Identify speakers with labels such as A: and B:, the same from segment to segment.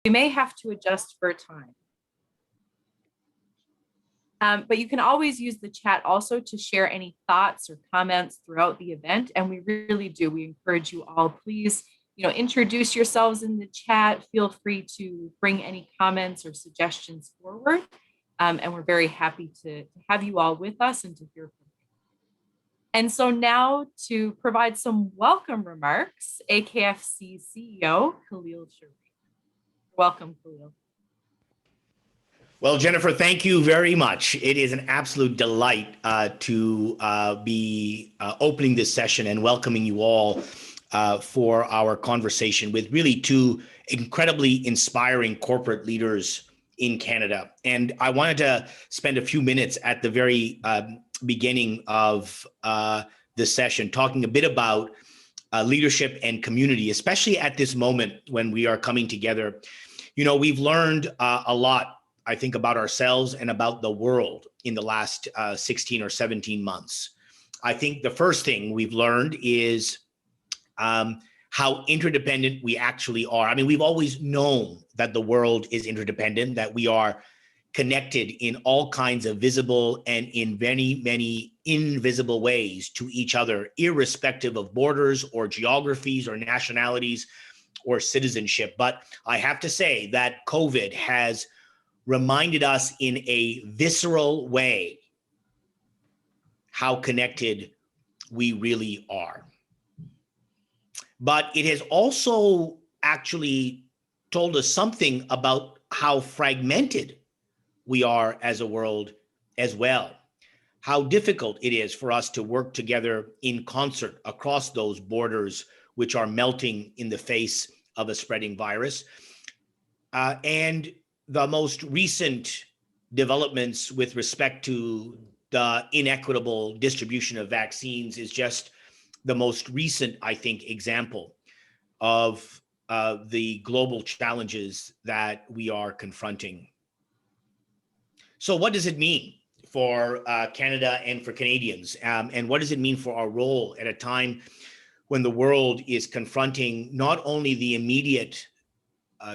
A: We may have to adjust for time. But you can always use the chat also to share any thoughts or comments throughout the event. And we really do. We encourage you all, please, introduce yourselves in the chat. Feel free to bring any comments or suggestions forward. And we're very happy to have you all with us and to hear from you. And so now to provide some welcome remarks, AKFC CEO, Khalil Sharif. Welcome, Khalil.
B: Well, Jennifer, thank you very much. It is an absolute delight to be opening this session and welcoming you all for our conversation with really two incredibly inspiring corporate leaders in Canada. And I wanted to spend a few minutes at the very beginning of the session talking a bit about leadership and community, especially at this moment when we are coming together. We've learned a lot, I think, about ourselves and about the world in the last 16 or 17 months. I think the first thing we've learned is how interdependent we actually are. I mean, we've always known that the world is interdependent, that we are connected in all kinds of visible and in many, many invisible ways to each other, irrespective of borders or geographies or nationalities or citizenship. But I have to say that COVID has reminded us in a visceral way how connected we really are. But it has also actually told us something about how fragmented we are as a world as well, how difficult it is for us to work together in concert across those borders which are melting in the face of a spreading virus. And the most recent developments with respect to the inequitable distribution of vaccines is just the most recent, I think, example of the global challenges that we are confronting. So what does it mean for Canada and for Canadians? And what does it mean for our role at a time when the world is confronting not only the immediate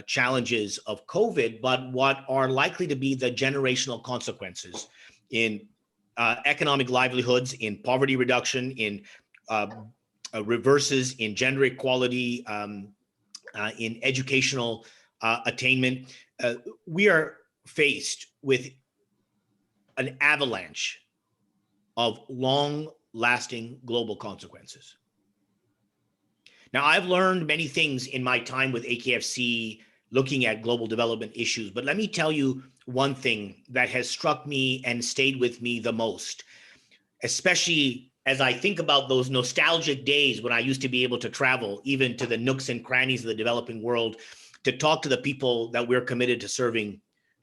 B: challenges of COVID, but what are likely to be the generational consequences in economic livelihoods, in poverty reduction, in reverses in gender equality, in educational attainment? We are faced with an avalanche of long-lasting global consequences. Now, I've learned many things in my time with AKFC looking at global development issues, but let me tell you one thing that has struck me and stayed with me the most, especially as I think about those nostalgic days when I used to be able to travel even to the nooks and crannies of the developing world to talk to the people that we're committed to serving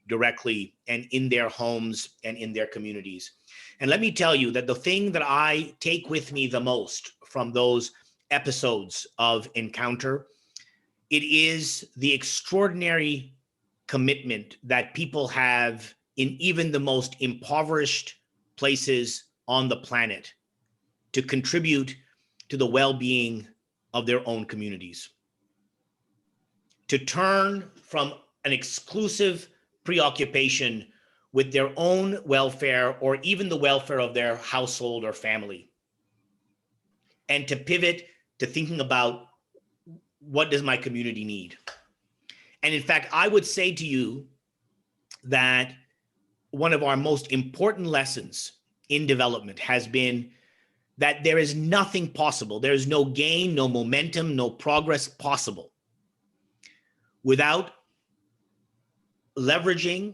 B: directly and in their homes and in their communities. And let me tell you that the thing that I take with me the most from those episodes of encounter, it is the extraordinary commitment that people have in even the most impoverished places on the planet to contribute to the well-being of their own communities, to turn from an exclusive preoccupation with their own welfare or even the welfare of their household or family, and to pivot to thinking about what does my community need. And in fact, I would say to you that one of our most important lessons in development has been that there is nothing possible. There is no gain, no momentum, no progress possible without leveraging,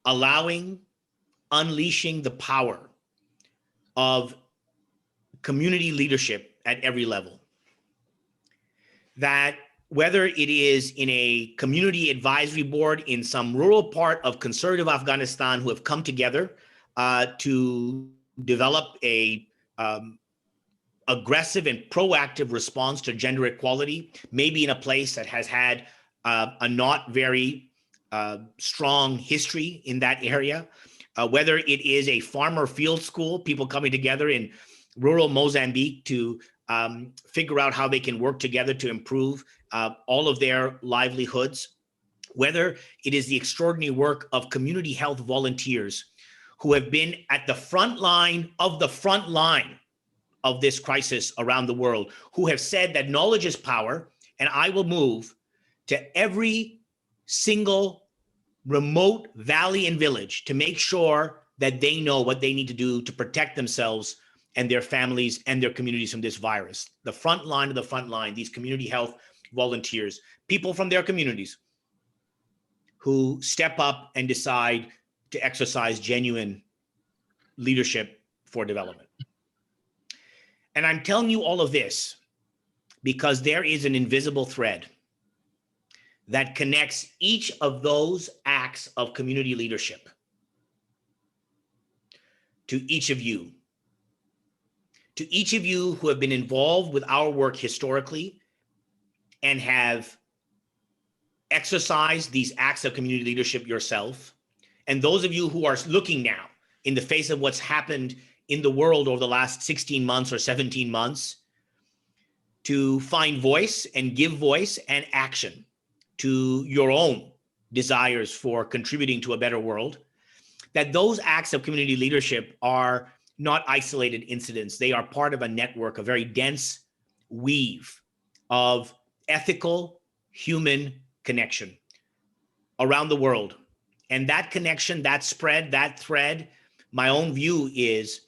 B: allowing, unleashing the power of community leadership at every level. That whether it is in a community advisory board in some rural part of conservative Afghanistan who have come together to develop a aggressive and proactive response to gender equality, maybe in a place that has had a not very strong history in that area, whether it is a farmer field school, people coming together in rural Mozambique to figure out how they can work together to improve all of their livelihoods, whether it is the extraordinary work of community health volunteers who have been at the front line of this crisis around the world, who have said that knowledge is power, and I will move to every single remote valley and village to make sure that they know what they need to do to protect themselves and their families and their communities from this virus. The front line of the front line, these community health volunteers, people from their communities who step up and decide to exercise genuine leadership for development. And I'm telling you all of this because there is an invisible thread that connects each of those acts of community leadership to each of you who have been involved with our work historically and have exercised these acts of community leadership yourself, and those of you who are looking now in the face of what's happened in the world over the last 16 months or 17 months to find voice and give voice and action to your own desires for contributing to a better world, that those acts of community leadership are not isolated incidents. They are part of a network, a very dense weave of ethical human connection around the world. And that connection, that spread, that thread, my own view is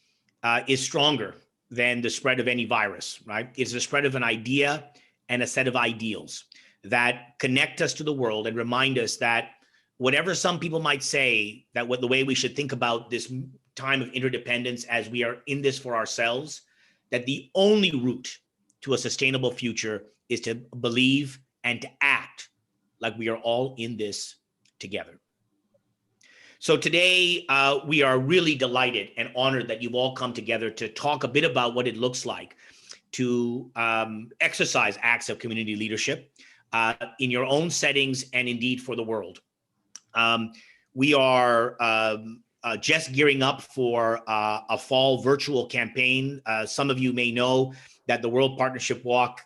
B: stronger than the spread of any virus, right? It's the spread of an idea and a set of ideals that connect us to the world and remind us that whatever some people might say, that what the way we should think about this time of interdependence as we are in this for ourselves, that the only route to a sustainable future is to believe and to act like we are all in this together. So today, we are really delighted and honored that you've all come together to talk a bit about what it looks like to exercise acts of community leadership in your own settings and indeed for the world. We are just gearing up for a fall virtual campaign. Some of you may know that the World Partnership Walk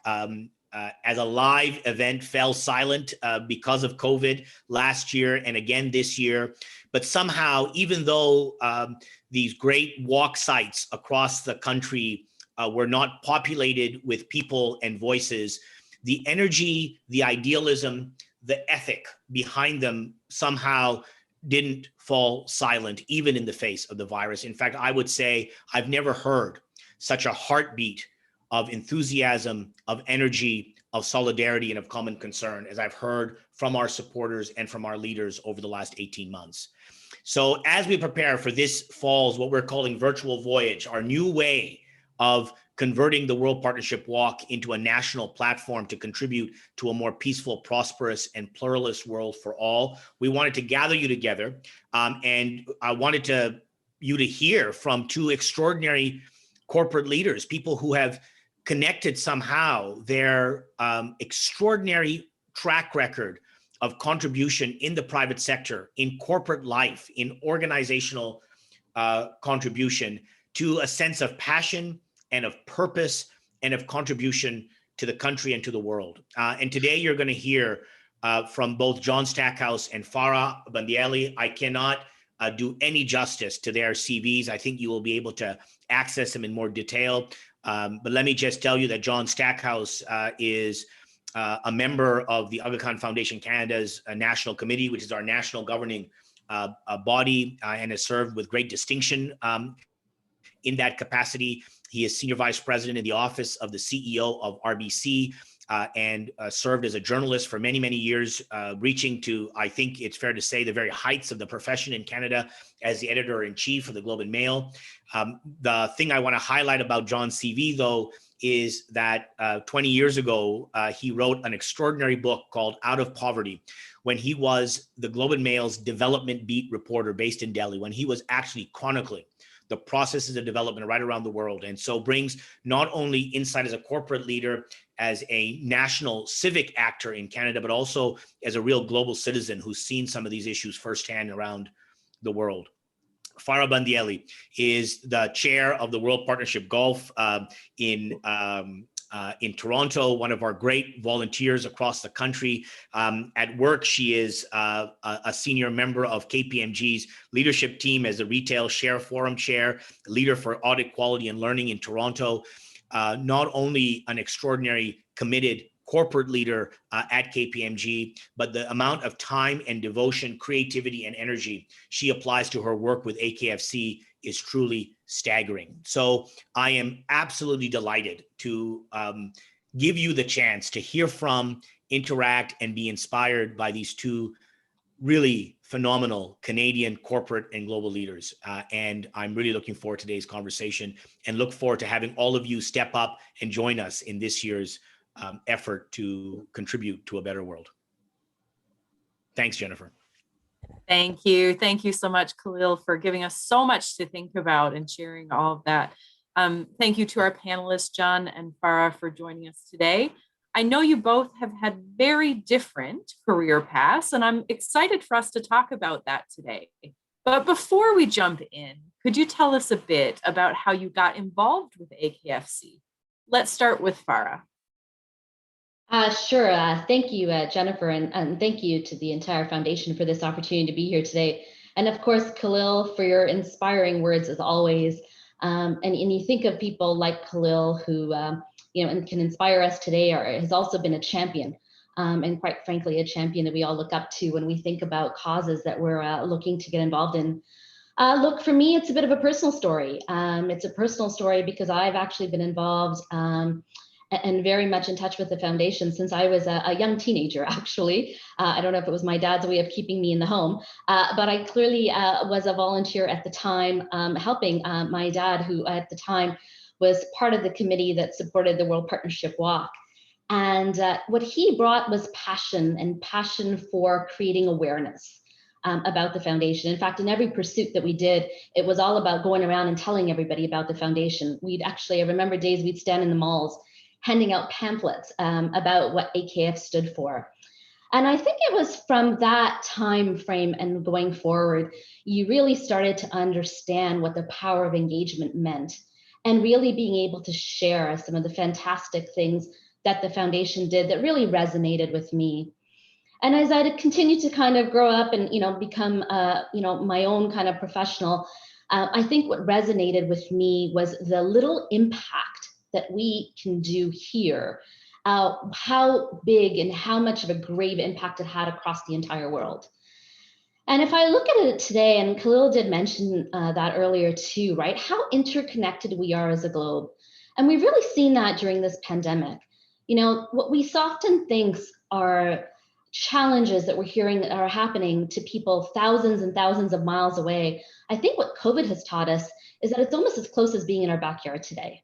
B: as a live event fell silent because of COVID last year and again this year. But somehow, even though these great walk sites across the country were not populated with people and voices, the energy, the idealism, the ethic behind them somehow didn't fall silent, even in the face of the virus. In fact, I would say I've never heard such a heartbeat of enthusiasm, of energy, of solidarity, and of common concern as I've heard from our supporters and from our leaders over the last 18 months. So as we prepare for this fall's, what we're calling virtual voyage, our new way of converting the World Partnership Walk into a national platform to contribute to a more peaceful, prosperous, and pluralist world for all, we wanted to gather you together, and I wanted you to hear from two extraordinary corporate leaders, people who have connected somehow their extraordinary track record of contribution in the private sector, in corporate life, in organizational contribution, to a sense of passion and of purpose and of contribution to the country and to the world. And today you're going to hear from both John Stackhouse and Farah Bandiali. I cannot do any justice to their CVs. I think you will be able to access them in more detail. But let me just tell you that John Stackhouse is a member of the Aga Khan Foundation Canada's National Committee, which is our national governing body, and has served with great distinction in that capacity. He is Senior Vice President in the Office of the CEO of RBC, and served as a journalist for many, many years, reaching to, I think it's fair to say, the very heights of the profession in Canada as the editor-in-chief of the Globe and Mail. The thing I want to highlight about John's CV, though, is that 20 years ago, he wrote an extraordinary book called Out of Poverty, when he was the Globe and Mail's development beat reporter based in Delhi, when he was actually chronicling the processes of development right around the world. And so brings not only insight as a corporate leader, as a national civic actor in Canada, but also as a real global citizen who's seen some of these issues firsthand around the world. Farah Bandiali is the chair of the World Partnership Golf in in Toronto, one of our great volunteers across the country. At work, she is a senior member of KPMG's leadership team as the Retail Share Forum Chair, leader for audit quality and learning in Toronto. Not only an extraordinary committed corporate leader at KPMG, but the amount of time and devotion, creativity, and energy she applies to her work with AKFC is truly staggering. So I am absolutely delighted to give you the chance to hear from, interact, and be inspired by these two really phenomenal Canadian corporate and global leaders. And I'm really looking forward to today's conversation and look forward to having all of you step up and join us in this year's effort to contribute to a better world. Thanks, Jennifer.
A: Thank you. Thank you so much, Khalil, for giving us so much to think about and sharing all of that. Thank you to our panelists, John and Farah, for joining us today. I know you both have had very different career paths, and I'm excited for us to talk about that today. But before we jump in, could you tell us a bit about how you got involved with AKFC? Let's start with Farah.
C: Sure. Thank you, Jennifer, and thank you to the entire foundation for this opportunity to be here today. And of course, Khalil, for your inspiring words as always. And you think of people like Khalil who, and can inspire us today, or has also been a champion, and quite frankly, a champion that we all look up to when we think about causes that we're looking to get involved in. Look, for me, it's a bit of a personal story. It's a personal story because I've actually been involved and very much in touch with the foundation since I was a young teenager, actually. I don't know if it was my dad's way of keeping me in the home, but I clearly was a volunteer at the time, helping my dad, who at the time was part of the committee that supported the World Partnership Walk. And what he brought was passion for creating awareness about the foundation. In fact, in every pursuit that we did, it was all about going around and telling everybody about the foundation. I remember days we'd stand in the malls handing out pamphlets about what AKF stood for. And I think it was from that time frame and going forward, you really started to understand what the power of engagement meant, and really being able to share some of the fantastic things that the foundation did that really resonated with me. And as I continued to kind of grow up and become my own kind of professional, I think what resonated with me was the little impact that we can do here, how big and how much of a grave impact it had across the entire world. And if I look at it today, and Khalil did mention that earlier too, right? How interconnected we are as a globe. And we've really seen that during this pandemic. What we often think are challenges that we're hearing that are happening to people thousands and thousands of miles away. I think what COVID has taught us is that it's almost as close as being in our backyard today.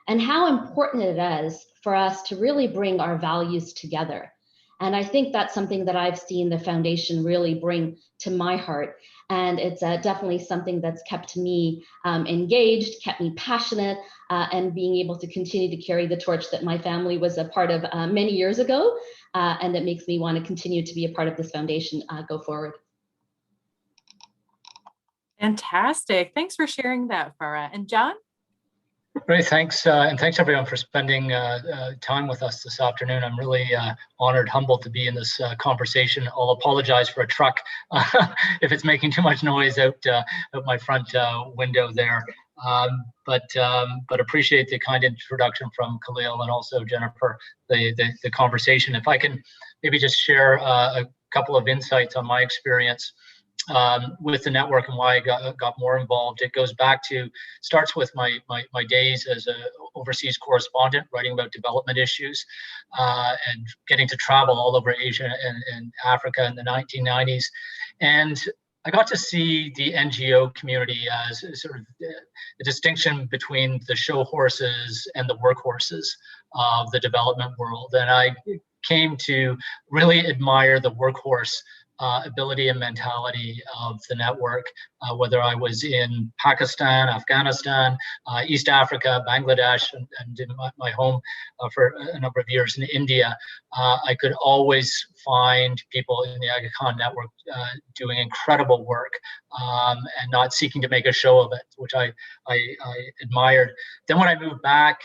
C: And how important it is for us to really bring our values together. And I think that's something that I've seen the foundation really bring to my heart. And it's definitely something that's kept me engaged, kept me passionate, and being able to continue to carry the torch that my family was a part of many years ago. And that makes me want to continue to be a part of this foundation go forward.
A: Fantastic. Thanks for sharing that, Farah. And John?
D: Great, thanks. And thanks everyone for spending time with us this afternoon. I'm really honored, humbled to be in this conversation. I'll apologize for a truck if it's making too much noise out my front window there. But appreciate the kind introduction from Khalil and also Jennifer, the conversation. If I can maybe just share a couple of insights on my experience with the network and why I got more involved. It goes back to, starts with my days as an overseas correspondent, writing about development issues and getting to travel all over Asia and Africa in the 1990s. And I got to see the NGO community as sort of the distinction between the show horses and the workhorses of the development world. And I came to really admire the workhorse ability and mentality of the network, whether I was in Pakistan, Afghanistan, East Africa, Bangladesh, and in my home for a number of years in India. I could always find people in the Aga Khan network doing incredible work and not seeking to make a show of it, which I admired. Then when I moved back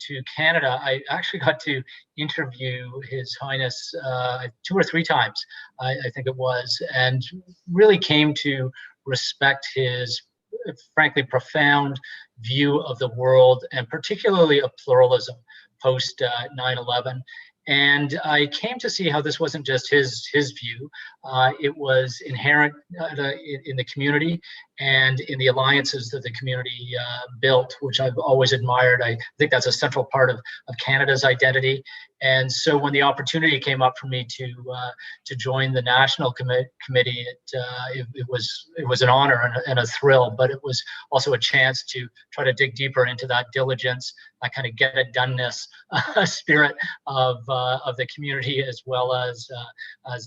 D: to Canada, I actually got to interview His Highness 2 or 3 times, I think it was, and really came to respect his, frankly, profound view of the world, and particularly of pluralism post 9/11. And I came to see how this wasn't just his view. It was inherent in the community and in the alliances that the community built, which I've always admired. I think that's a central part of Canada's identity. And so when the opportunity came up for me to join the national committee, it was an honor and a thrill, but it was also a chance to try to dig deeper into that diligence, that kind of get it doneness spirit of the community, as well as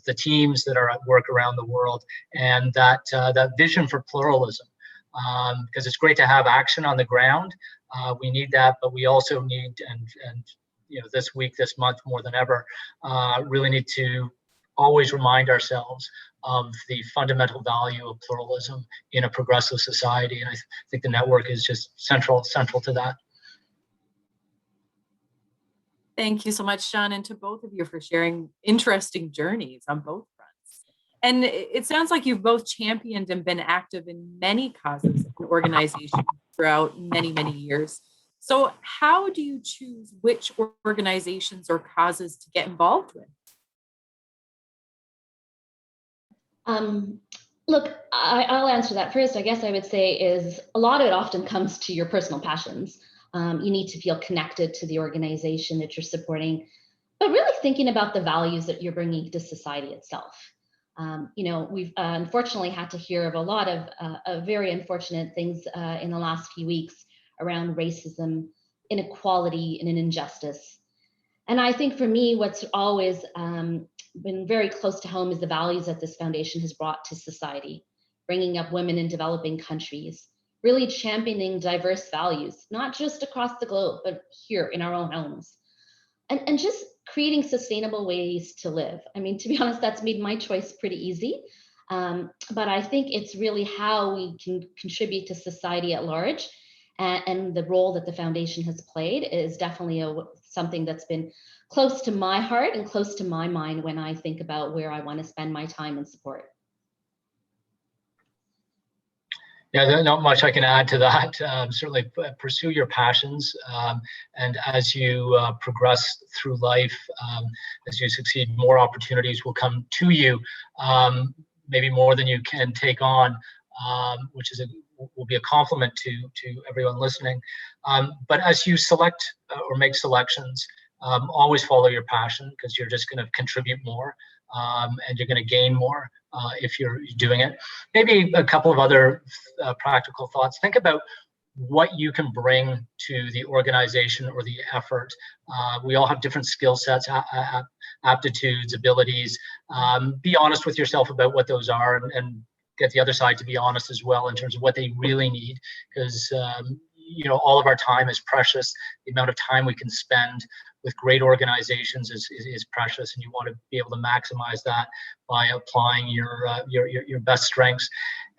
D: the teams that are at work around the world, and that vision for pluralism. Because it's great to have action on the ground. We need that, but we also need, and this week, this month, more than ever, really need to always remind ourselves of the fundamental value of pluralism in a progressive society. And I think the network is just central to that.
A: Thank you so much, Sean, and to both of you for sharing interesting journeys on both fronts. And it sounds like you've both championed and been active in many causes and organizations throughout many, many years. So how do you choose which organizations or causes to get involved with?
C: Look, I'll answer that first. I guess I would say is a lot of it often comes to your personal passions. You need to feel connected to the organization that you're supporting, but really thinking about the values that you're bringing to society itself. We've unfortunately had to hear of a lot of very unfortunate things in the last few weeks around racism, inequality, and an injustice. And I think for me, what's always been very close to home is the values that this foundation has brought to society, bringing up women in developing countries, really championing diverse values, not just across the globe, but here in our own homes. And just creating sustainable ways to live. I mean, to be honest, that's made my choice pretty easy. But I think it's really how we can contribute to society at large. And the role that the foundation has played is definitely something that's been close to my heart and close to my mind when I think about where I want to spend my time and support.
D: Yeah, there's not much I can add to that. Certainly pursue your passions. And as you progress through life, as you succeed, more opportunities will come to you, maybe more than you can take on, which will be a compliment to everyone listening. But as you select or make selections, always follow your passion, because you're just going to contribute more, and you're going to gain more if you're doing it. Maybe a couple of other practical thoughts. Think about what you can bring to the organization or the effort. We all have different skill sets, aptitudes, abilities. Be honest with yourself about what those are, and get the other side to be honest as well in terms of what they really need, because all of our time is precious. The amount of time we can spend with great organizations is precious, and you want to be able to maximize that by applying your best strengths.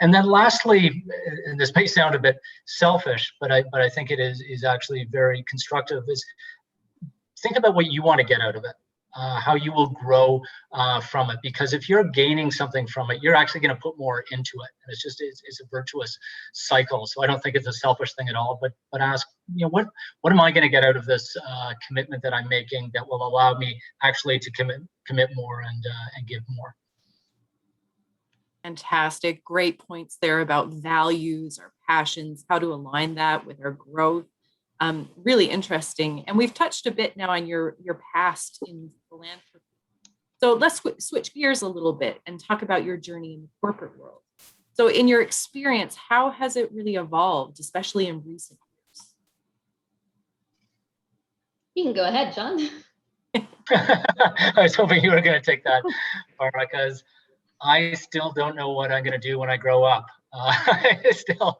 D: And then lastly, and this may sound a bit selfish, but I think it is actually very constructive, is think about what you want to get out of it. How you will grow from it, because if you're gaining something from it, you're actually going to put more into it, and it's a virtuous cycle. So I don't think it's a selfish thing at all, but ask, what am I going to get out of this commitment that I'm making that will allow me actually to commit more and give more.
A: Fantastic, great points there about values, our passions, how to align that with our growth. Really interesting. And we've touched a bit now on your past in philanthropy. So let's switch gears a little bit and talk about your journey in the corporate world. So in your experience, how has it really evolved, especially in recent years?
C: You can go ahead, John.
D: I was hoping you were going to take that, Farah, because I still don't know what I'm going to do when I grow up. I still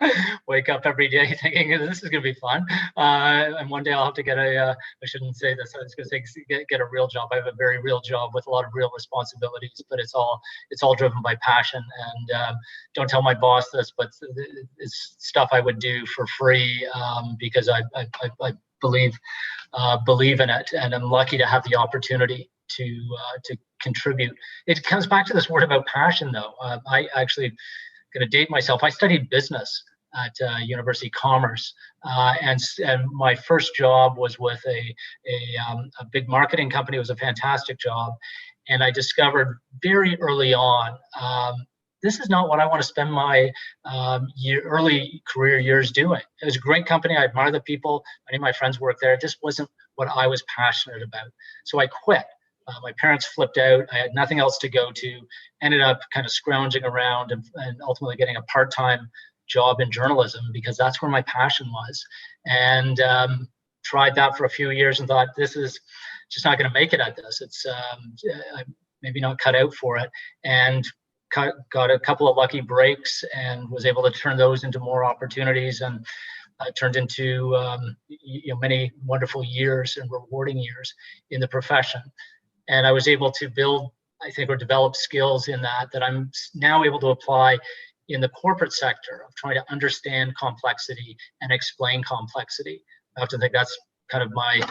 D: wake up every day thinking this is going to be fun. And one day I'll have to get I shouldn't say this, I was going to say get a real job. I have a very real job with a lot of real responsibilities, but it's all driven by passion. And don't tell my boss this, but it's stuff I would do for free, because I believe in it, and I'm lucky to have the opportunity to contribute. It comes back to this word about passion, though. I actually going to date myself. I studied business at University of Commerce, and my first job was with a big marketing company. It was a fantastic job, and I discovered very early on this is not what I want to spend my early career years doing. It was a great company. I admire the people. Many of my friends work there. It just wasn't what I was passionate about. So I quit. My parents flipped out. I had nothing else to go to. Ended up kind of scrounging around and ultimately getting a part-time job in journalism because that's where my passion was. And tried that for a few years and thought, this is just not going to make it at this. It's maybe not cut out for it. And got a couple of lucky breaks and was able to turn those into more opportunities, and turned into many wonderful years and rewarding years in the profession. And I was able to build, I think, or develop skills in that I'm now able to apply in the corporate sector of trying to understand complexity and explain complexity. I often think that's kind of my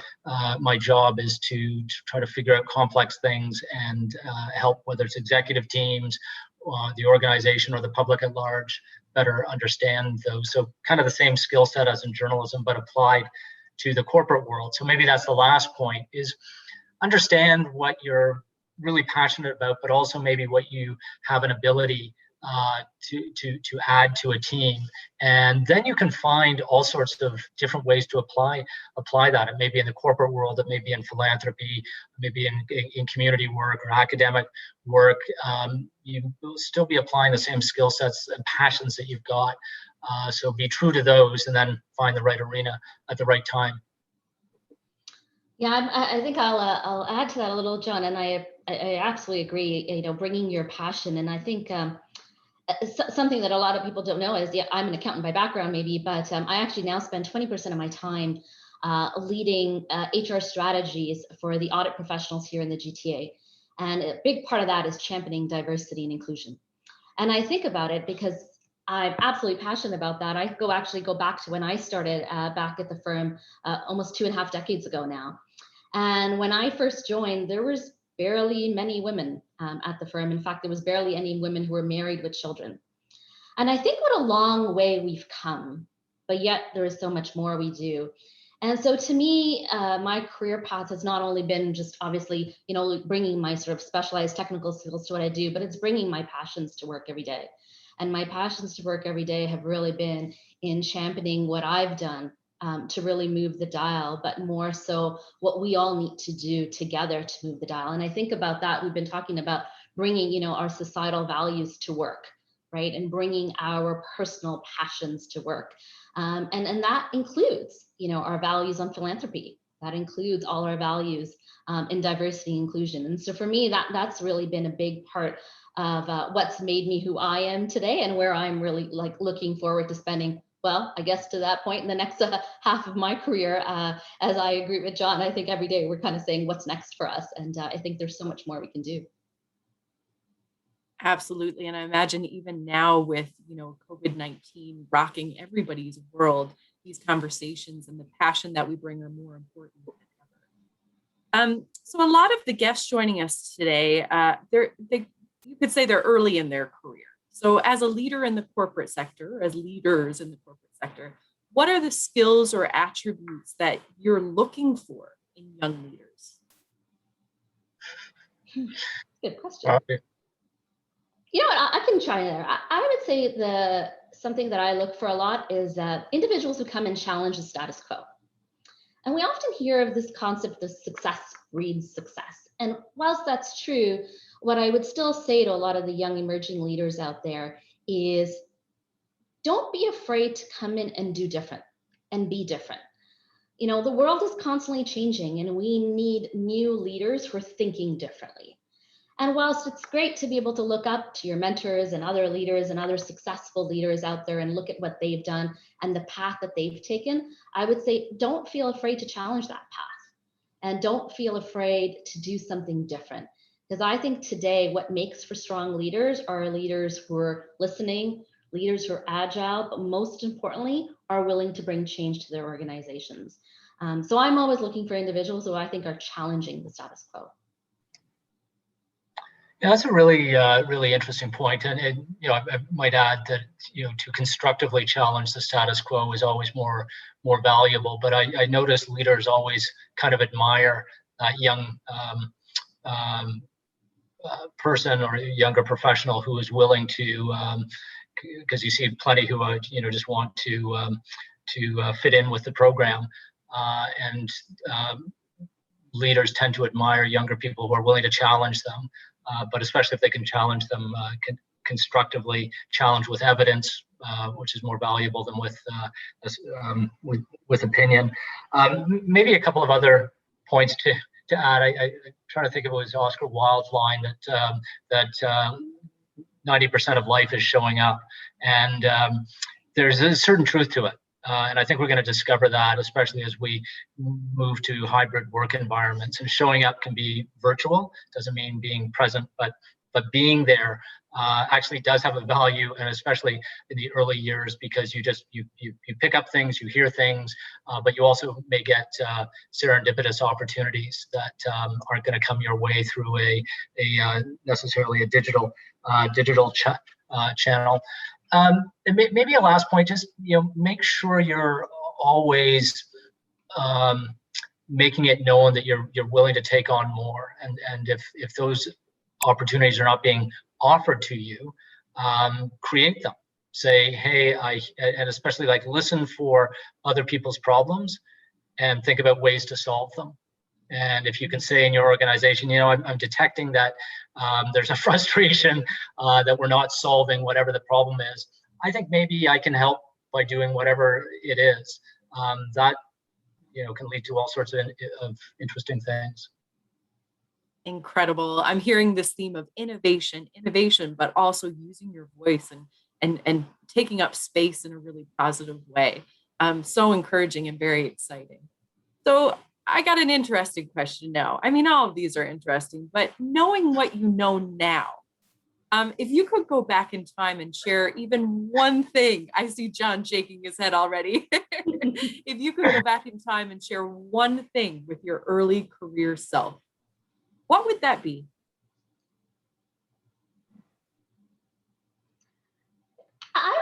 D: job, is to try to figure out complex things and help, whether it's executive teams, the organization, or the public at large, better understand those. So kind of the same skill set as in journalism, but applied to the corporate world. So maybe that's the last point, is understand what you're really passionate about, but also maybe what you have an ability to add to a team, and then you can find all sorts of different ways to apply that. It may be in the corporate world, it may be in philanthropy, maybe in community work or academic work. You will still be applying the same skill sets and passions that you've got. So be true to those, and then find the right arena at the right time.
C: Yeah, I think I'll add to that a little, John, and I absolutely agree. Bringing your passion, and I think something that a lot of people don't know is, I'm an accountant by background, maybe, but I actually now spend 20% of my time leading HR strategies for the audit professionals here in the GTA, and a big part of that is championing diversity and inclusion. And I think about it because I'm absolutely passionate about that. I actually go back to when I started back at the firm almost 2.5 decades ago now. And when I first joined, there was barely many women at the firm. In fact, there was barely any women who were married with children. And I think what a long way we've come, but yet there is so much more we do. And so to me, my career path has not only been just obviously, bringing my sort of specialized technical skills to what I do, but it's bringing my passions to work every day. And my passions to work every day have really been in championing what I've done to really move the dial, but more so what we all need to do together to move the dial. And I think about that, we've been talking about bringing, our societal values to work, right? And bringing our personal passions to work. And that includes, our values on philanthropy. That includes all our values in diversity and inclusion. And so for me, that's really been a big part of what's made me who I am today, and where I'm really looking forward to spending, well, I guess to that point in the next half of my career. As I agree with John, I think every day we're kind of saying what's next for us. And I think there's so much more we can do.
A: Absolutely. And I imagine even now with, COVID-19 rocking everybody's world, these conversations and the passion that we bring are more important than ever. So a lot of the guests joining us today, you could say they're early in their career. So as a leader in the corporate sector, as leaders in the corporate sector, what are the skills or attributes that you're looking for in young leaders?
C: Good question. I can try there. I would say something that I look for a lot is individuals who come and challenge the status quo. And we often hear of this concept of success breeds success. And whilst that's true, what I would still say to a lot of the young emerging leaders out there is, don't be afraid to come in and do different and be different. The world is constantly changing, and we need new leaders who are thinking differently. And whilst it's great to be able to look up to your mentors and other leaders and other successful leaders out there and look at what they've done and the path that they've taken, I would say, don't feel afraid to challenge that path, and don't feel afraid to do something different. Because I think today what makes for strong leaders are leaders who are listening, leaders who are agile, but most importantly, are willing to bring change to their organizations. So I'm always looking for individuals who I think are challenging the status quo.
D: Yeah, that's a really, really interesting point. And I might add that, to constructively challenge the status quo is always more valuable. But I notice leaders always kind of admire that young person or younger professional who is willing to, because you see plenty who just want to fit in with the program, and leaders tend to admire younger people who are willing to challenge them, but especially if they can challenge them constructively, challenge with evidence, which is more valuable than with opinion. Maybe a couple of other points to add. I trying to think if it was Oscar Wilde's line that 90% of life is showing up, and there's a certain truth to it. And I think we're going to discover that, especially as we move to hybrid work environments. And showing up can be virtual, doesn't mean being present, but being there actually does have a value, and especially in the early years, because you pick up things, you hear things, but you also may get serendipitous opportunities that aren't going to come your way through a necessarily a digital channel. And maybe a last point, just make sure you're always making it known that you're willing to take on more, and if those opportunities are not being offered to you, create them. Say, hey, and especially like listen for other people's problems and think about ways to solve them. And if you can say in your organization, I'm detecting that there's a frustration that we're not solving whatever the problem is, I think maybe I can help by doing whatever it is. That can lead to all sorts of interesting things.
A: Incredible. I'm hearing this theme of innovation, but also using your voice and taking up space in a really positive way. So encouraging and very exciting. So I got an interesting question now. I mean, all of these are interesting, but knowing what you know now, if you could go back in time and share even one thing, I see John shaking his head already. If you could go back in time and share one thing with your early career self, what would that be?
C: I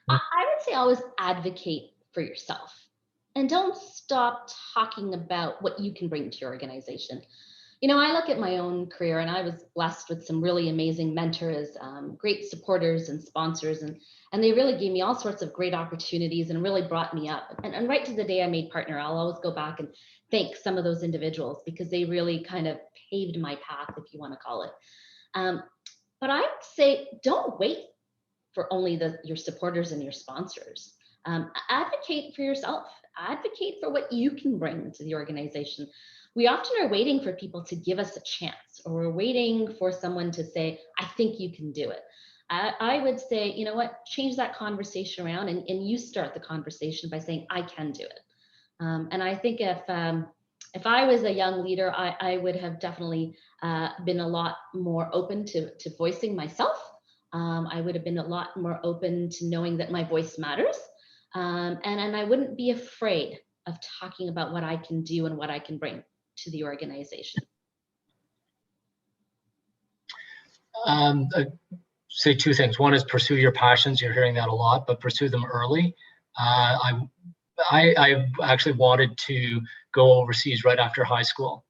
C: would say always advocate for yourself, and don't stop talking about what you can bring to your organization. I look at my own career, and I was blessed with some really amazing mentors, great supporters and sponsors, and they really gave me all sorts of great opportunities and really brought me up. And right to the day I made partner, I'll always go back and thank some of those individuals, because they really kind of paved my path, if you want to call it. But I would say don't wait for only your supporters and your sponsors. Advocate for yourself. Advocate for what you can bring to the organization. We often are waiting for people to give us a chance, or we're waiting for someone to say, I think you can do it. I would say, you know what, change that conversation around, and you start the conversation by saying, I can do it. And I think if I was a young leader, I would have definitely been a lot more open to voicing myself. I would have been a lot more open to knowing that my voice matters. And I wouldn't be afraid of talking about what I can do and what I can bring to the organization.
D: I'd say two things. One is pursue your passions. You're hearing that a lot, but pursue them early. I actually wanted to go overseas right after high school,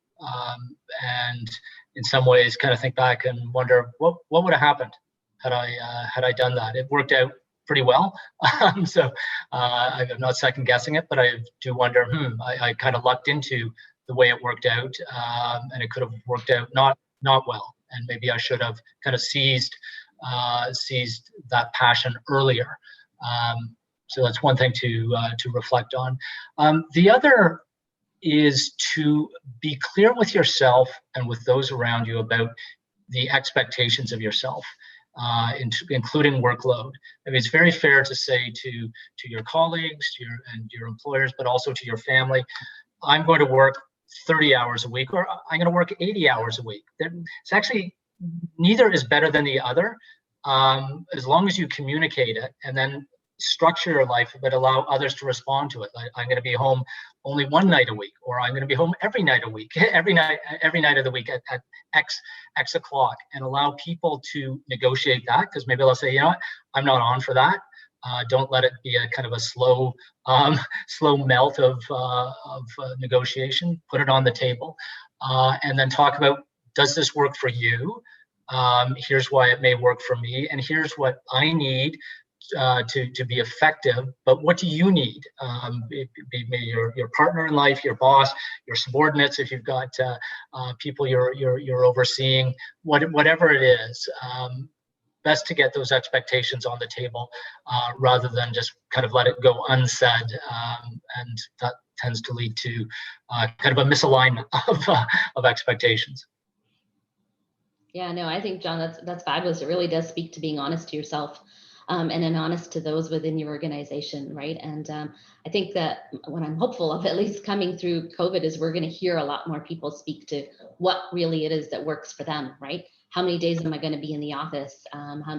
D: and in some ways kind of think back and wonder what would have happened had I done that. It worked out pretty well, so I'm not second guessing it, but I do wonder. I kind of lucked into the way it worked out, and it could have worked out not well, and maybe I should have kind of seized that passion earlier. So that's one thing to reflect on. The other is to be clear with yourself and with those around you about the expectations of yourself, including workload. I mean, it's very fair to say to your colleagues, to your employers, but also to your family, I'm going to work 30 hours a week, or I'm going to work 80 hours a week. It's actually, neither is better than the other, as long as you communicate it and then structure your life, but allow others to respond to it. Like, I'm going to be home only one night a week, or I'm going to be home every night a week, every night of the week at X o'clock, and allow people to negotiate that, because maybe they'll say, you know what, I'm not on for that. Don't let it be a kind of a slow melt of negotiation. Put it on the table, and then talk about, does this work for you? Here's why it may work for me, and here's what I need to be effective. But what do you need? Be your partner in life, your boss, your subordinates, if you've got people you're overseeing, whatever it is. Best to get those expectations on the table rather than just kind of let it go unsaid, and that tends to lead to kind of a misalignment of expectations.
C: Yeah, no, I think, John, that's fabulous. It really does speak to being honest to yourself, and then honest to those within your organization, right? And I think that what I'm hopeful of, at least coming through COVID, is we're going to hear a lot more people speak to what really it is that works for them, right? How many days am I going to be in the office?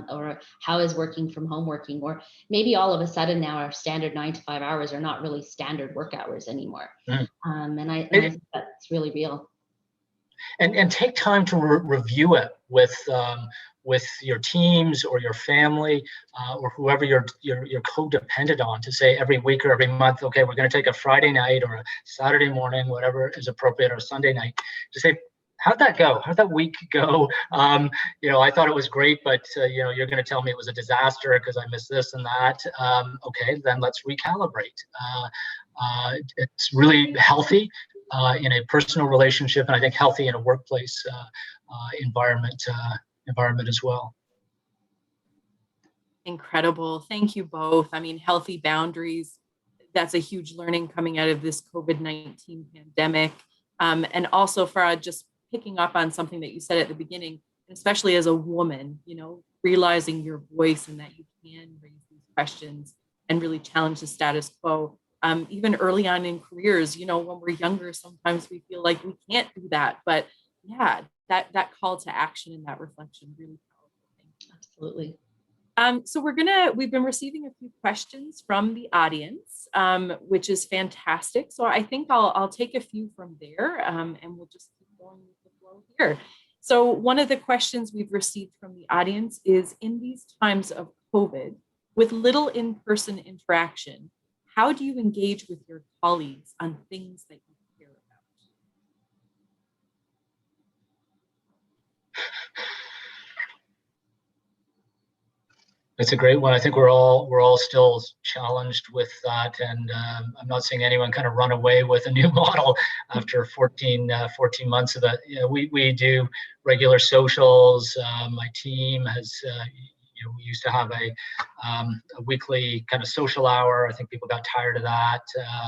C: Or how is working from home working? Or maybe all of a sudden now our standard 9 to 5 hours are not really standard work hours anymore. And I think that's really real.
D: And take time to review it with your teams or your family or whoever you're codependent on, to say every week or every month, okay, we're going to take a Friday night or a Saturday morning, whatever is appropriate, or a Sunday night, to say, how'd that go? How'd that week go? I thought it was great, but you're going to tell me it was a disaster because I missed this and that. Okay, then let's recalibrate. It's really healthy in a personal relationship, and I think healthy in a workplace environment as well.
A: Incredible. Thank you both. I mean, healthy boundaries, that's a huge learning coming out of this COVID-19 pandemic. And also, Farah, just picking up on something that you said at the beginning, especially as a woman, realizing your voice and that you can raise these questions and really challenge the status quo. Even early on in careers, when we're younger, sometimes we feel like we can't do that. But yeah, that call to action and that reflection, really powerful.
C: Absolutely.
A: So we've been receiving a few questions from the audience, which is fantastic. So I think I'll take a few from there, and we'll just keep going with the flow here. So one of the questions we've received from the audience is, in these times of COVID, with little in-person interaction, how do you engage with your colleagues on things that you care about?
D: It's a great one. I think we're all still challenged with that, and I'm not seeing anyone kind of run away with a new model after 14 months of it. We do regular socials. My team has. We used to have a weekly kind of social hour. I think people got tired of that,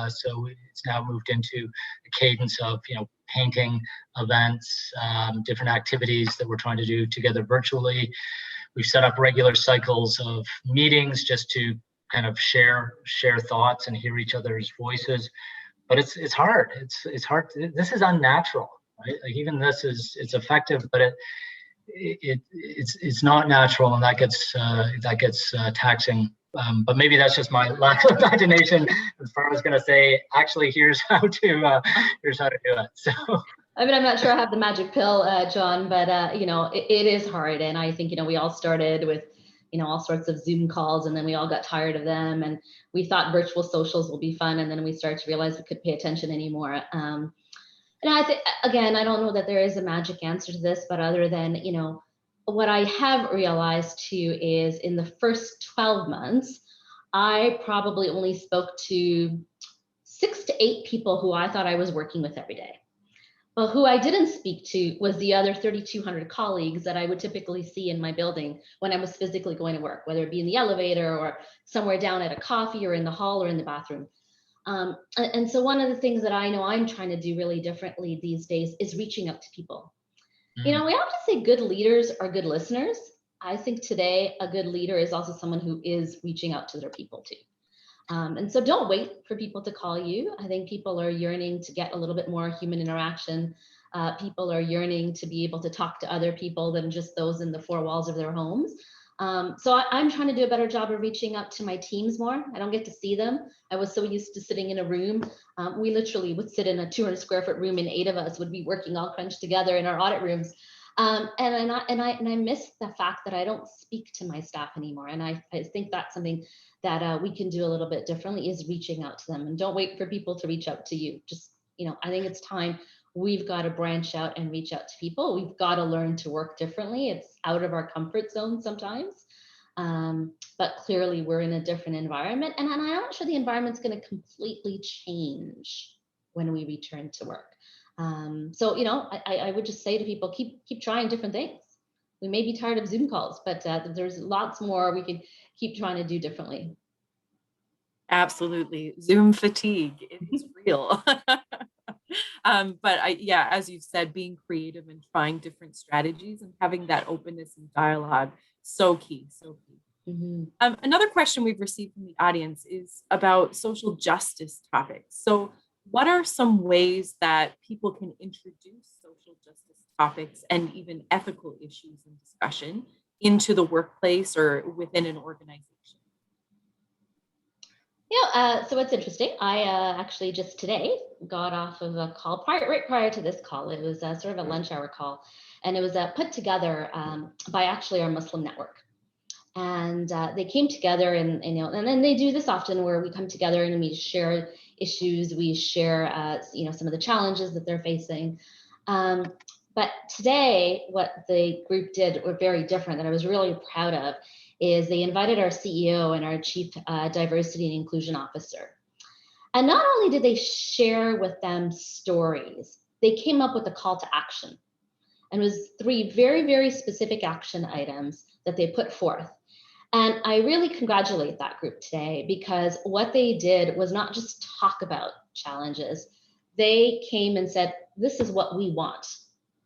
D: so it's now moved into a cadence of painting events, different activities that we're trying to do together virtually. We've set up regular cycles of meetings just to kind of share thoughts and hear each other's voices. But it's hard. It's hard. This is unnatural, right? Like, even this it's effective, but it's not natural, and that gets taxing. But maybe that's just my lack of imagination. As far as going to say, actually, here's how to do it. So.
C: I mean, I'm not sure I have the magic pill, John, but it is hard. And I think, we all started with, all sorts of Zoom calls, and then we all got tired of them, and we thought virtual socials will be fun. And then we started to realize we couldn't pay attention anymore. And I think, again, I don't know that there is a magic answer to this, but other than, what I have realized too is, in the first 12 months, I probably only spoke to 6 to 8 people who I thought I was working with every day. Well, who I didn't speak to was the other 3,200 colleagues that I would typically see in my building when I was physically going to work, whether it be in the elevator or somewhere down at a coffee or in the hall or in the bathroom. And so one of the things that I know I'm trying to do really differently these days is reaching out to people. We often say good leaders are good listeners. I think today a good leader is also someone who is reaching out to their people too. And so don't wait for people to call you. I think people are yearning to get a little bit more human interaction. People are yearning to be able to talk to other people than just those in the 4 walls of their homes. So I'm trying to do a better job of reaching out to my teams more. I don't get to see them. I was so used to sitting in a room. We literally would sit in a 200 square foot room, and 8 of us would be working all crunched together in our audit rooms. And I miss the fact that I don't speak to my staff anymore. And I think that's something that we can do a little bit differently, is reaching out to them. And don't wait for people to reach out to you. Just, I think it's time. We've got to branch out and reach out to people. We've got to learn to work differently. It's out of our comfort zone sometimes. But clearly we're in a different environment. And I'm not sure the environment's going to completely change when we return to work. So, I would just say to people, keep trying different things. We may be tired of Zoom calls, but there's lots more we can keep trying to do differently.
A: Absolutely. Zoom fatigue, it is real. But as you've said, being creative and trying different strategies and having that openness and dialogue, so key, so key.
C: Mm-hmm.
A: Another question we've received from the audience is about social justice topics. So what are some ways that people can introduce social justice topics and even ethical issues and discussion into the workplace or within an organization?
C: Yeah, so it's interesting. I actually just today got off of a call right prior to this call. It was sort of a lunch hour call, and it was put together by actually our Muslim network. And they came together, and then they do this often, where we come together and we share issues, we share some of the challenges that they're facing. But today, what the group did were very different, that I was really proud of, is they invited our CEO and our Chief Diversity and Inclusion Officer. And not only did they share with them stories, they came up with a call to action. And it was 3 very, very specific action items that they put forth. And I really congratulate that group today, because what they did was not just talk about challenges. They came and said, this is what we want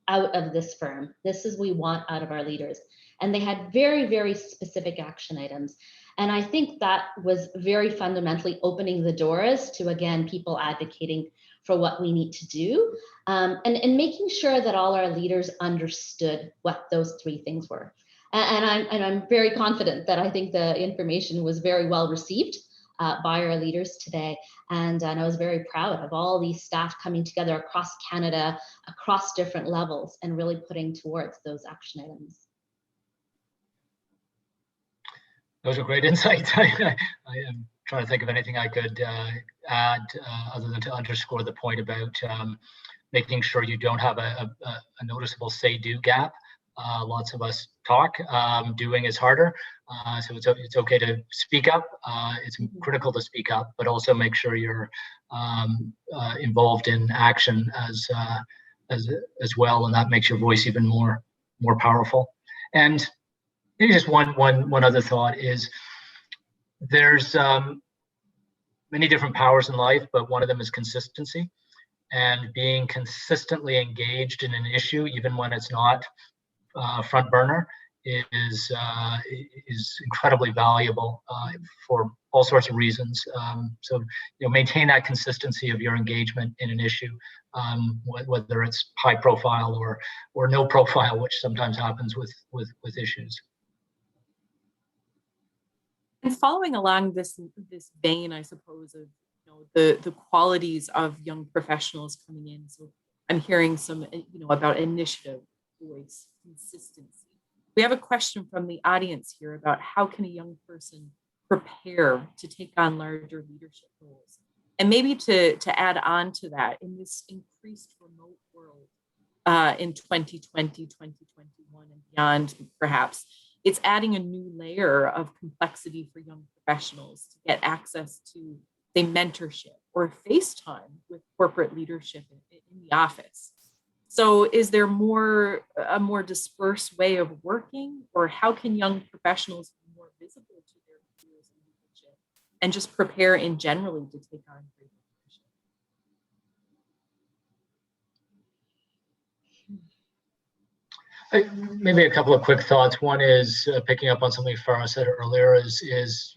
C: out of this firm. This is what we want out of our leaders. And they had very, very specific action items. And I think that was very fundamentally opening the doors to, again, people advocating for what we need to do, and making sure that all our leaders understood what those 3 things were. And I'm very confident that I think the information was very well received by our leaders today. And I was very proud of all these staff coming together across Canada, across different levels, and really putting towards those action items.
D: Those are great insights. I am trying to think of anything I could add other than to underscore the point about making sure you don't have a noticeable say-do gap. Lots of us talk, doing is harder. So it's okay to speak up. It's critical to speak up, but also make sure you're involved in action as well, and that makes your voice even more powerful. And maybe just one other thought is, there's many different powers in life, but one of them is consistency, and being consistently engaged in an issue, even when it's not front burner, is incredibly valuable for all sorts of reasons. So maintain that consistency of your engagement in an issue, whether it's high profile or no profile, which sometimes happens with issues.
A: And following along this vein, I suppose, of the qualities of young professionals coming in. So I'm hearing some about initiative, voice, consistency. We have a question from the audience here about how can a young person prepare to take on larger leadership roles? And maybe to add on to that, in this increased remote world in 2020, 2021 and beyond, perhaps, it's adding a new layer of complexity for young professionals to get access to, say, mentorship or FaceTime with corporate leadership in the office. So is there a more dispersed way of working, or how can young professionals be more visible to their peers in leadership and just prepare in generally to take on great leadership?
D: Maybe a couple of quick thoughts. One is picking up on something Farah said earlier, is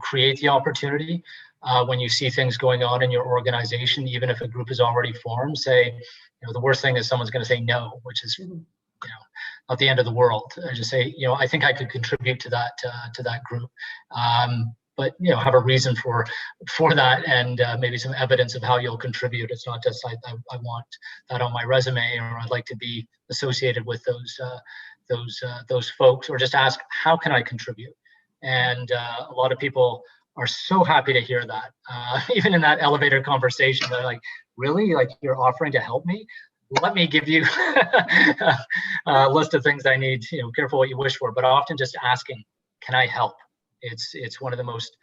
D: create the opportunity when you see things going on in your organization, even if a group is already formed. Say, the worst thing is someone's going to say no, which is not the end of the world. I just say, I think I could contribute to that group. But have a reason for that, and maybe some evidence of how you'll contribute. It's not just I want that on my resume, or I'd like to be associated with those folks, or just ask, how can I contribute? And a lot of people are so happy to hear that. Even in that elevator conversation, they're like, really? Like, you're offering to help me? Let me give you a list of things I need. Careful what you wish for, but often just asking, can I help? It's one of the most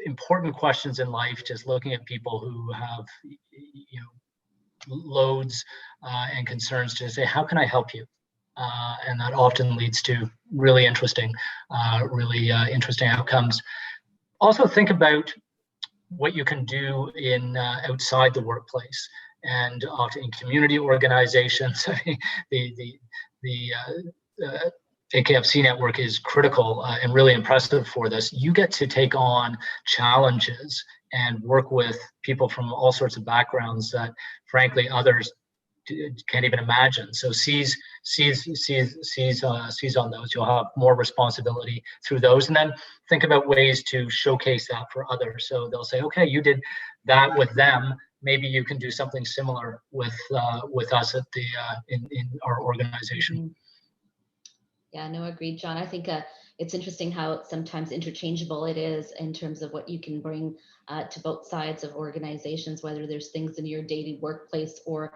D: important questions in life, just looking at people who have loads and concerns, to say, how can I help you? And that often leads to really interesting outcomes. Also think about what you can do in outside the workplace, and often in community organizations. the AKFC network is critical and really impressive for this. You get to take on challenges and work with people from all sorts of backgrounds that, frankly, others can't even imagine. So seize on those. You'll have more responsibility through those, and then think about ways to showcase that for others. So they'll say, okay, you did that with them. Maybe you can do something similar with us at the in our organization.
C: Yeah, no, agreed, John. I think it's interesting how sometimes interchangeable it is in terms of what you can bring to both sides of organizations, whether there's things in your daily workplace or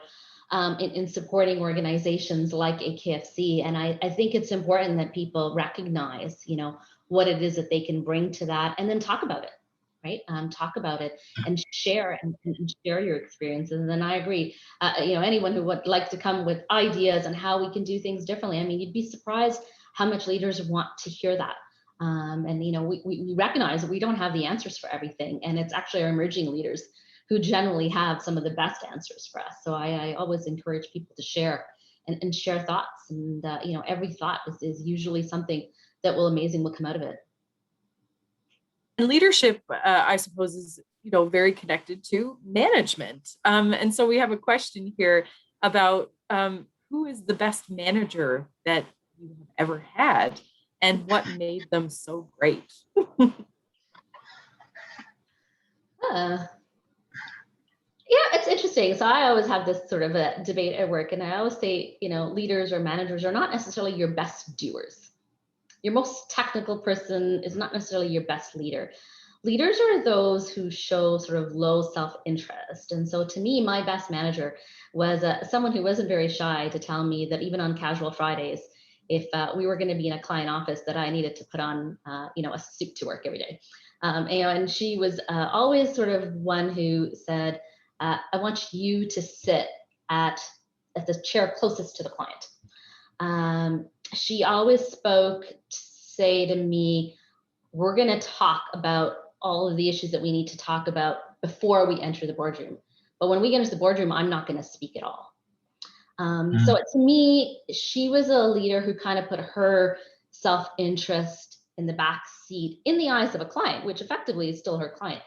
C: in supporting organizations like AKFC. And I think it's important that people recognize, what it is that they can bring to that, and then talk about it, right? Talk about it and share and share your experiences. And then I agree, anyone who would like to come with ideas on how we can do things differently. I mean, you'd be surprised how much leaders want to hear that. And we recognize that we don't have the answers for everything, and it's actually our emerging leaders who generally have some of the best answers for us. So I always encourage people to share and share thoughts. And every thought is usually something that will come out of it.
A: And leadership, I suppose, is very connected to management. And so we have a question here about who is the best manager that you have ever had, and what made them so great?
C: Yeah, it's interesting. So I always have this sort of a debate at work, and I always say, leaders or managers are not necessarily your best doers. Your most technical person is not necessarily your best leader. Leaders are those who show sort of low self-interest. And so to me, my best manager was someone who wasn't very shy to tell me that even on casual Fridays, if we were going to be in a client office, that I needed to put on, a suit to work every day. And she was always sort of one who said, I want you to sit at the chair closest to the client. She always spoke to say to me, we're going to talk about all of the issues that we need to talk about before we enter the boardroom. But when we get into the boardroom, I'm not going to speak at all. So to me, she was a leader who kind of put her self-interest in the back seat in the eyes of a client, which effectively is still her client.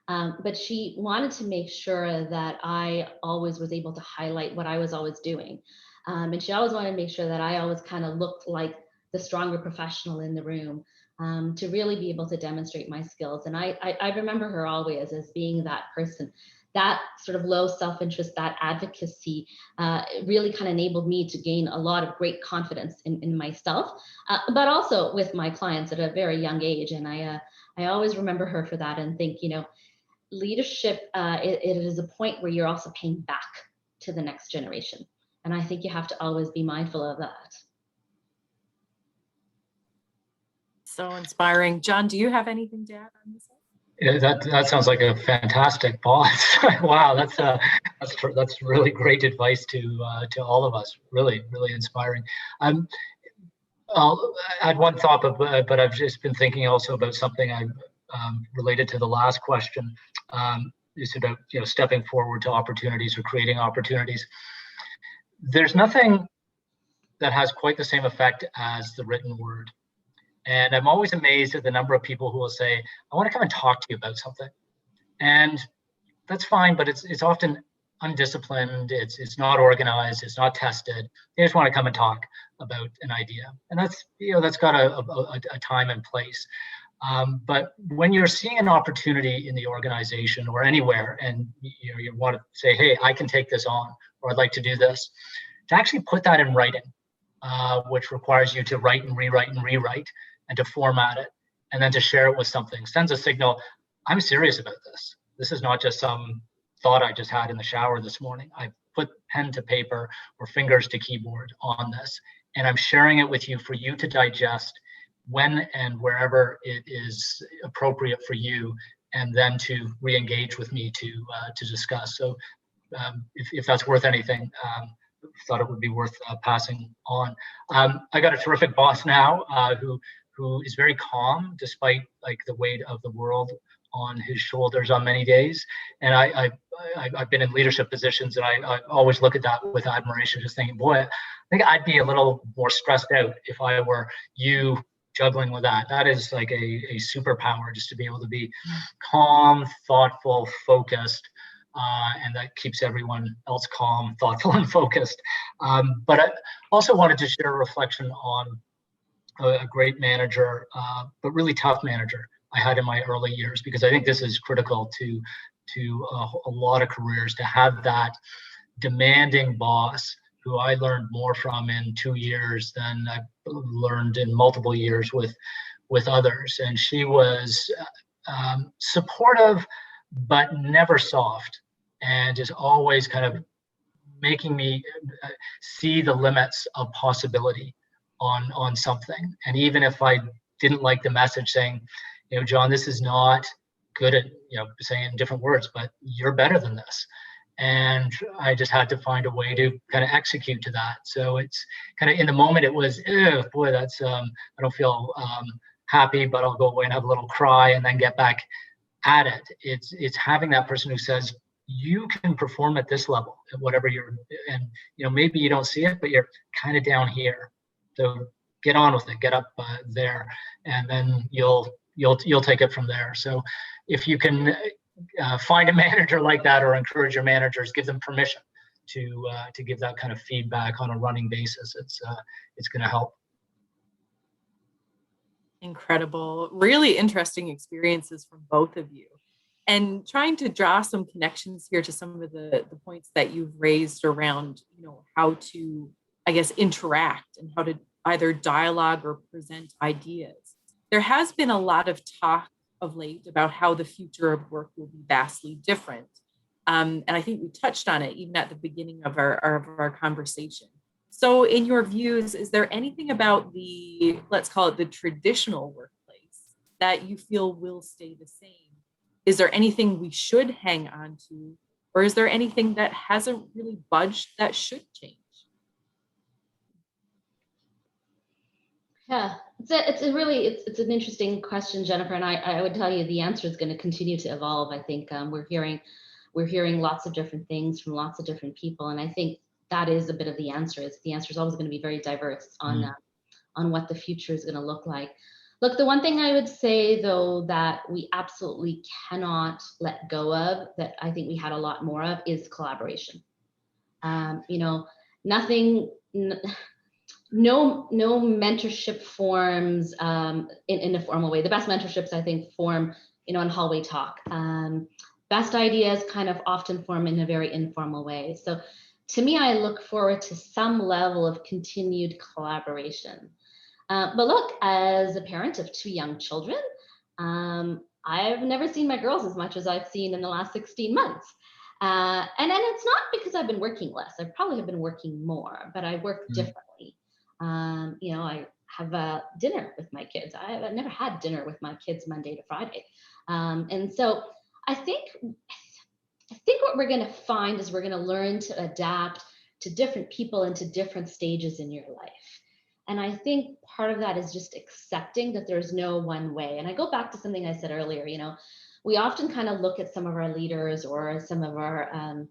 C: But she wanted to make sure that I always was able to highlight what I was always doing. And she always wanted to make sure that I always kind of looked like the stronger professional in the room, to really be able to demonstrate my skills. And I remember her always as being that person. That sort of low self-interest, that advocacy really kind of enabled me to gain a lot of great confidence in myself, but also with my clients at a very young age. And I always remember her for that, and think, leadership, it is a point where you're also paying back to the next generation. And I think you have to always be mindful of that.
A: So inspiring. John, do you have anything to add on this?
D: Yeah, that sounds like a fantastic boss. Wow, that's really great advice to all of us. Really, really inspiring. I'll add one thought, but I've just been thinking also about something related to the last question. It's about stepping forward to opportunities or creating opportunities. There's nothing that has quite the same effect as the written word. And I'm always amazed at the number of people who will say, I want to come and talk to you about something. And that's fine, but it's often undisciplined, it's not organized, it's not tested. They just want to come and talk. about an idea. And that's, that's got a time and place. But when you're seeing an opportunity in the organization or anywhere, and you want to say, hey, I can take this on, or I'd like to do this, to actually put that in writing, which requires you to write and rewrite and to format it, and then to share it with something, sends a signal, I'm serious about this. This is not just some thought I just had in the shower this morning. I put pen to paper or fingers to keyboard on this, and I'm sharing it with you for you to digest when and wherever it is appropriate for you, and then to re-engage with me to discuss. So if that's worth anything, thought it would be worth passing on. I got a terrific boss now who is very calm despite like the weight of the world on his shoulders on many days. And I've been in leadership positions, and I always look at that with admiration, just thinking, boy, I think I'd be a little more stressed out if I were you juggling with that. That is like a superpower, just to be able to be calm, thoughtful, focused, and that keeps everyone else calm, thoughtful, and focused. But I also wanted to share a reflection on a great manager, but really tough manager I had in my early years, because I think this is critical to a lot of careers, to have that demanding boss who I learned more from in 2 years than I learned in multiple years with others. And she was supportive, but never soft, and is always kind of making me see the limits of possibility on something. And even if I didn't like the message, saying, John, this is not good at, saying in different words, but you're better than this. And I just had to find a way to kind of execute to that. So it's kind of, in the moment, it was, boy, that's, I don't feel happy, but I'll go away and have a little cry and then get back at it. It's having that person who says, you can perform at this level, at whatever and maybe you don't see it, but you're kind of down here. So get on with it, get up there, and then you'll take it from there. So if you can find a manager like that, or encourage your managers, give them permission to give that kind of feedback on a running basis, it's going to help.
A: Incredible, really interesting experiences from both of you. And trying to draw some connections here to some of the points that you've raised around, how to, I guess, interact and how to either dialogue or present ideas. There has been a lot of talk of late about how the future of work will be vastly different. And I think we touched on it even at the beginning of our conversation. So in your views, is there anything about the, let's call it the traditional workplace, that you feel will stay the same? Is there anything we should hang on to, or is there anything that hasn't really budged that should change?
C: Yeah, it's an interesting question, Jennifer, and I would tell you the answer is going to continue to evolve. I think we're hearing lots of different things from lots of different people, and I think that is a bit of the answer. The answer is always going to be very diverse on what the future is going to look like. Look, the one thing I would say, though, that we absolutely cannot let go of, that I think we had a lot more of, is collaboration. Nothing. No mentorship forms in a formal way. The best mentorships, I think, form, in hallway talk. Best ideas kind of often form in a very informal way. So to me, I look forward to some level of continued collaboration. But look, as a parent of 2 young children, I've never seen my girls as much as I've seen in the last 16 months. And it's not because I've been working less. I probably have been working more, but I work differently. I have dinner with my kids. I've never had dinner with my kids Monday to Friday. And so I think what we're going to find is we're going to learn to adapt to different people and to different stages in your life. And I think part of that is just accepting that there's no one way. And I go back to something I said earlier, we often kind of look at some of our leaders or some of our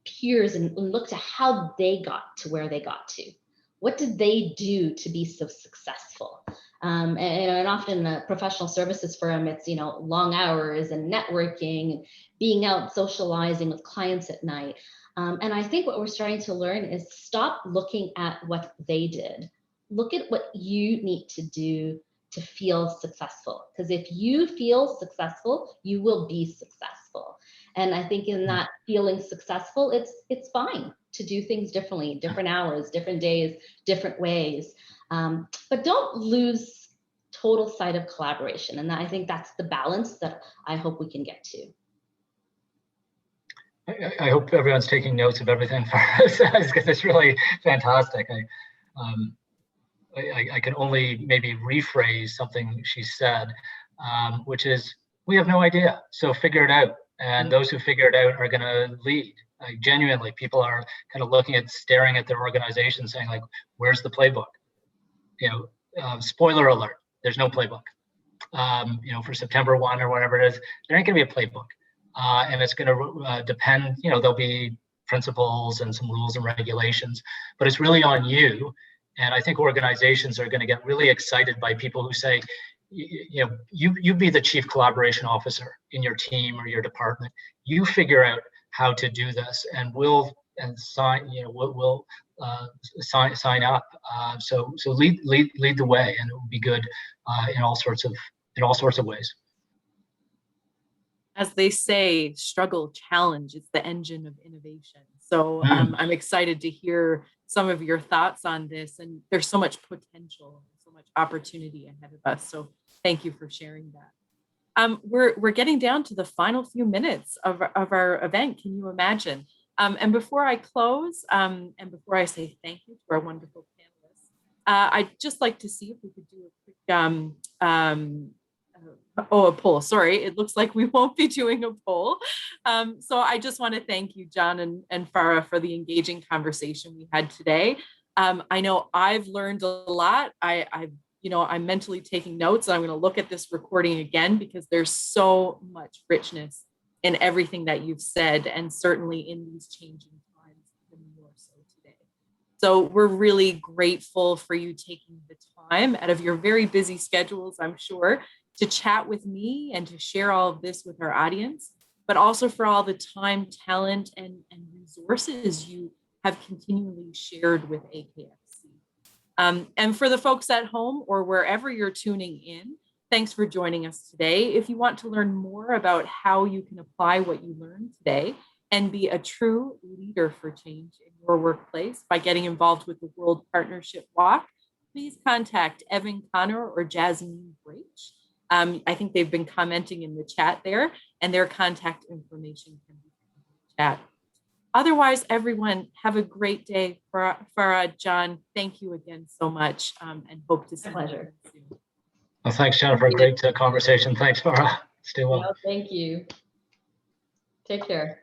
C: peers and look to how they got to where they got to. What did they do to be so successful? And often a professional services firm, it's, long hours and networking and being out socializing with clients at night. And I think what we're starting to learn is stop looking at what they did. look at what you need to do to feel successful. Because if you feel successful, you will be successful. And I think in that feeling successful, it's fine to do things differently, different hours, different days, different ways. But don't lose total sight of collaboration. And I think that's the balance that I hope we can get to.
D: I hope everyone's taking notes of everything Farah says, because it's really fantastic. I can only maybe rephrase something she said, which is, we have no idea, so figure it out. And those who figure it out are going to lead. Like, genuinely, people are kind of staring at their organization saying, like, where's the playbook? Spoiler alert, there's no playbook. For September 1 or whatever it is, there ain't going to be a playbook. And it's going to depend, there'll be principles and some rules and regulations, but it's really on you. And I think organizations are going to get really excited by people who say, you be the chief collaboration officer in your team or your department. You figure out how to do this, and we'll sign up. So lead the way, and it will be good in all sorts of ways.
A: As they say, struggle, challenge, it's the engine of innovation. So I'm excited to hear some of your thoughts on this. And there's so much potential, so much opportunity ahead of us. So thank you for sharing that. We're getting down to the final few minutes of our event. Can you imagine? And before I close, and before I say thank you to our wonderful panelists, I'd just like to see if we could do a quick a poll. Sorry, it looks like we won't be doing a poll. So I just want to thank you, John and Farah, for the engaging conversation we had today. I know I've learned a lot. I'm mentally taking notes. I'm going to look at this recording again, because there's so much richness in everything that you've said, and certainly in these changing times, even more so today. So we're really grateful for you taking the time out of your very busy schedules, I'm sure, to chat with me and to share all of this with our audience, but also for all the time, talent, and resources you have continually shared with AKFC. And for the folks at home or wherever you're tuning in, thanks for joining us today. If you want to learn more about how you can apply what you learned today and be a true leader for change in your workplace by getting involved with the World Partnership Walk, please contact Evan Connor or Jasmine Breach. I think they've been commenting in the chat there, and their contact information can be found in the chat. Otherwise, everyone, have a great day. Farah, John, thank you again so much, and hope to see you soon.
D: Well, thanks, Jennifer. Great conversation. Thanks, Farah. Stay well.
C: No, thank you. Take care.